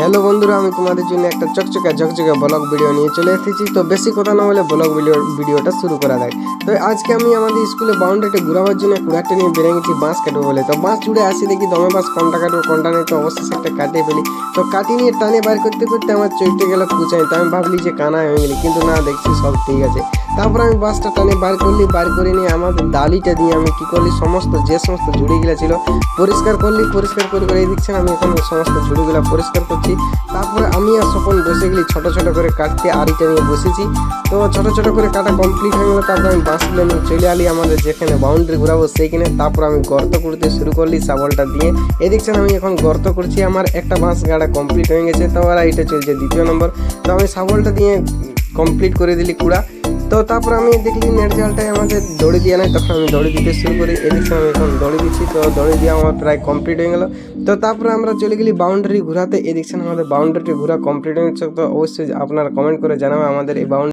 Hello বন্ধুরা, আমি তোমাদের জন্য একটা ঝকঝকে ব্লগ ভিডিও নিয়ে চলে এসেছি। তো বেশি কথা না বলে ব্লগ ভিডিওটা শুরু করা যায়। তো আজকে আমি আমাদের স্কুলে বাউন্ডারিটা ঘুরাবার জন্য কুড়াটা নিয়ে বেরিয়ে গেছি বাঁশ কাটবো বলে। তো বাঁশ জুড়ে আসি, দেখি দমে বাঁশ কোনটা কাটবো কোনটা নেই, তো অবশ্যই একটা কাটিয়ে ফেলি। তো কাটি নিয়ে টানে বার করতে করতে আমার চইটে গেল কুচাই। তো আমি ভাবলি যে কানা হয়ে গেলি, কিন্তু না, দেখছি সব ঠিক আছে। তারপর আমি বাঁশটা টানে বার করে নিয়ে আমাদের ডালিটা দিয়ে আমি কি করলি, যে সমস্ত ঝুড়িগুলো ছিল পরিষ্কার করে এই দেখছেন আমি এখন সমস্ত ঝুড়িগুলো পরিষ্কার করছি। তারপরে আমি আর স্বপন বসে গেলি ছোট করে কাটতে, আড়িটা নিয়ে বসেছি। তো ছোট করে কাটা কমপ্লিট হয়ে গেলো। তারপরে আমি বাঁশগুলো নিয়ে চলে আলি আমাদের যেখানে বাউন্ডারি ঘুরাবো সেইখানে। তারপর আমি গর্ত করতে শুরু করলি শাবলটা দিয়ে। এই দেখছেন আমি এখন গর্ত করছি, আমার একটা বাঁশ গাড়া কমপ্লিট হয়ে গেছে। তো আর এটা চলছে দ্বিতীয় নম্বর। তো আমি শাবলটা দিয়ে কমপ্লিট করে দিলি কুড়া। তো তারপর আমি দেখলি নেট জালটায় আমাদের দড়ি দিয়ে নেয়, তখন আমি দড়ি দিতে শুরু করি। এদিকে আমি এখন দড়ি দিচ্ছি, তো দড়ি দিয়ে আমার প্রায় কমপ্লিট হয়ে গেল। তো তারপরে আমরা চলে গেলি বাউন্ডারি ঘোরাতে। এদিকে আমাদের বাউন্ডারিটি ঘোরা কমপ্লিট হয়ে গেছে। তো অবশ্যই আপনারা কমেন্ট করে জানাবেন আমাদের এই বাউন্ডারি